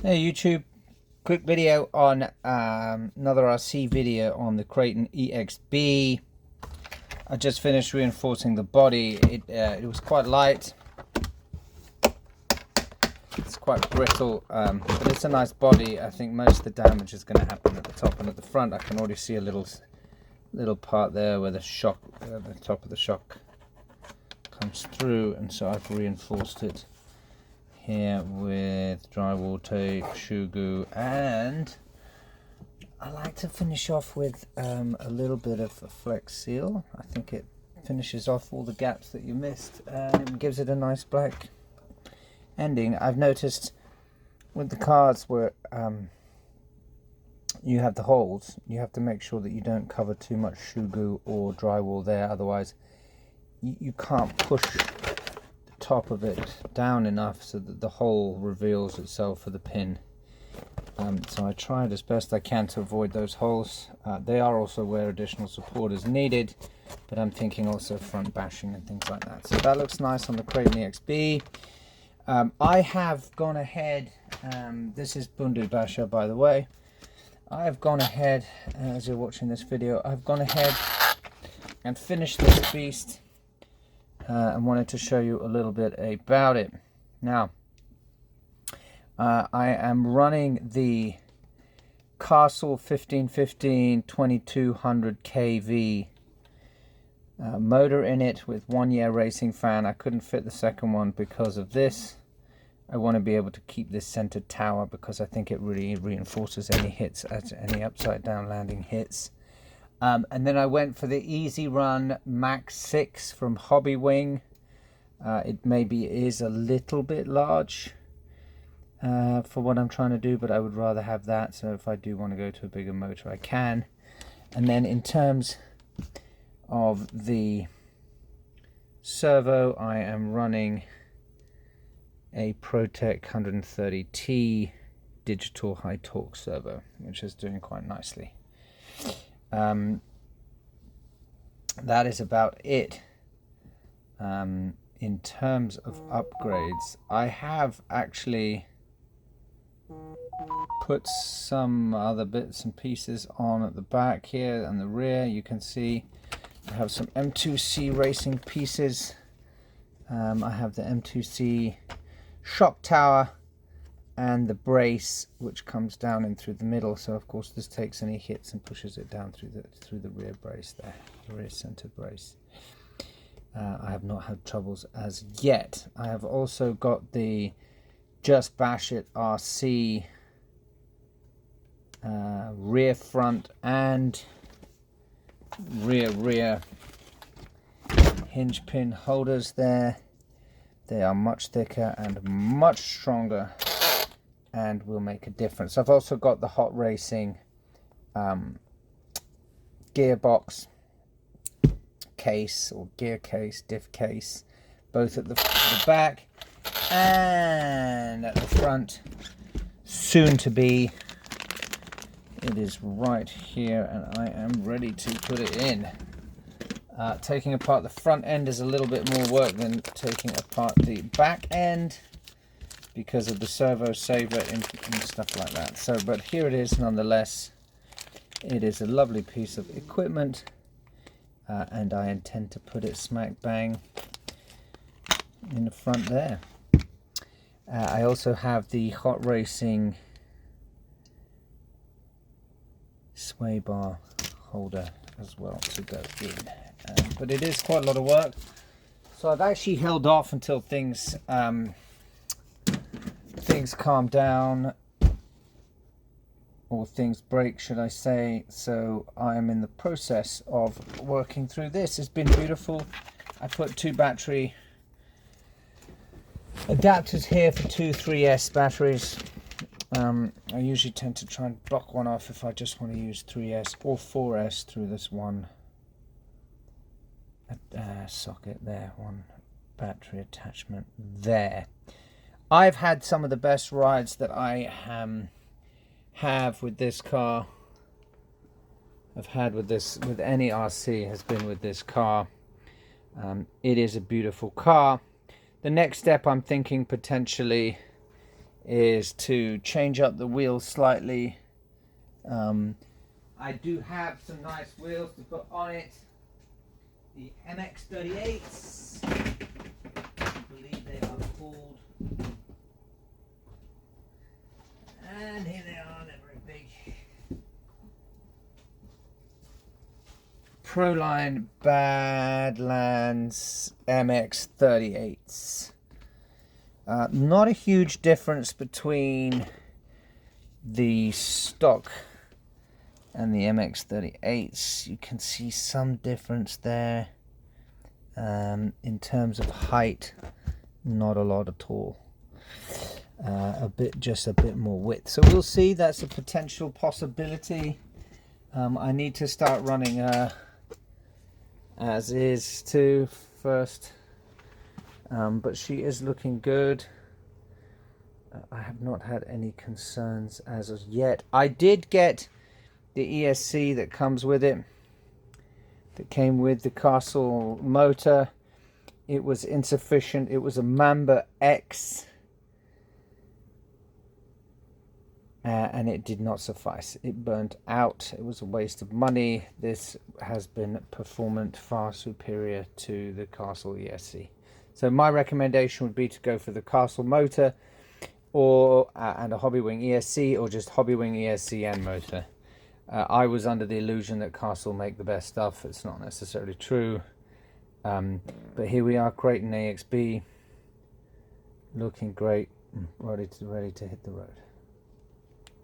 Hey YouTube, quick video on another RC video on the Kraton Exb. I just finished reinforcing the body. It was quite light. It's quite brittle, but it's a nice body. I think most of the damage is going to happen at the top and at the front. I can already see a little part there where the shock, the top of the shock comes through, and so I've reinforced it here with drywall tape, shoe glue, and I like to finish off with a little bit of a flex seal. I think it finishes off all the gaps that you missed and gives it a nice black ending. I've noticed with the cards where you have the holes, you have to make sure that you don't cover too much shoe glue or drywall there, otherwise you can't push top of it down enough so that the hole reveals itself for the pin. So I tried as best I can to avoid those holes. They are also where additional support is needed, but I'm thinking also front bashing and things like that. So that looks nice on the Kraton Exb. I have gone ahead, this is Bundu Basha by the way, I have gone ahead, as you're watching this video, I've gone ahead and finished this beast. And wanted to show you a little bit about it. Now, I am running the Castle 1515 2200 kV motor in it with 1 year racing fan. I couldn't fit the second one because of this. I want to be able to keep this centered tower because I think it really reinforces any hits, any upside down landing hits. And then I went for the Easy Run Max 6 from Hobby Wing. It maybe is a little bit large for what I'm trying to do, but I would rather have that. So if I do want to go to a bigger motor, I can. And then in terms of the servo, I am running a Protec 130T digital high torque servo, which is doing quite nicely. That is about it. In terms of upgrades, I have actually put some other bits and pieces on at the back here and the rear. You can see I have some M2C racing pieces. I have the M2C shock tower and the brace, which comes down in through the middle. So of course this takes any hits and pushes it down through the rear brace there, the rear center brace. I have not had troubles as yet. I have also got the Just Bash It RC rear front and rear hinge pin holders there. They are much thicker and much stronger and will make a difference. I've also got the Hot Racing gearbox case or gear case, diff case, both at the back and at the front. Soon to be. It is right here and I am ready to put it in. Taking apart the front end is a little bit more work than taking apart the back end, because of the servo saver and stuff like that. So, but here it is nonetheless. It is a lovely piece of equipment, and I intend to put it smack bang in the front there. I also have the Hot Racing sway bar holder as well to go in. But it is quite a lot of work. So I've actually held off until things calm down, or things break, should I say. So I am in the process of working through this. It's been beautiful. I put 2 battery adapters here for 2 3S batteries. I usually tend to try and block one off if I just want to use 3S or 4S through this one socket there, one battery attachment there. I've had some of the best rides that I have with this car. I've had with any RC has been with this car. It is a beautiful car. The next step I'm thinking potentially is to change up the wheels slightly. I do have some nice wheels to put on it. The MX38s, I believe they are called. And here they are, they're very big. Proline Badlands MX38s. Not a huge difference between the stock and the MX38s. You can see some difference there. In terms of height, not a lot at all. Just a bit more width. So we'll see. That's a potential possibility. I need to start running as is too first. But she is looking good. I have not had any concerns as of yet. I did get the ESC that comes with it, that came with the Castle motor. It was insufficient. It was a Mamba X, and it did not suffice. It burnt out. It was a waste of money. This has been performant far superior to the Castle ESC. So my recommendation would be to go for the Castle motor, or and a Hobbywing ESC, or just Hobbywing ESC and motor. I was under the illusion that Castle make the best stuff. It's not necessarily true. But here we are, Kraton Exb, looking great, ready to hit the road.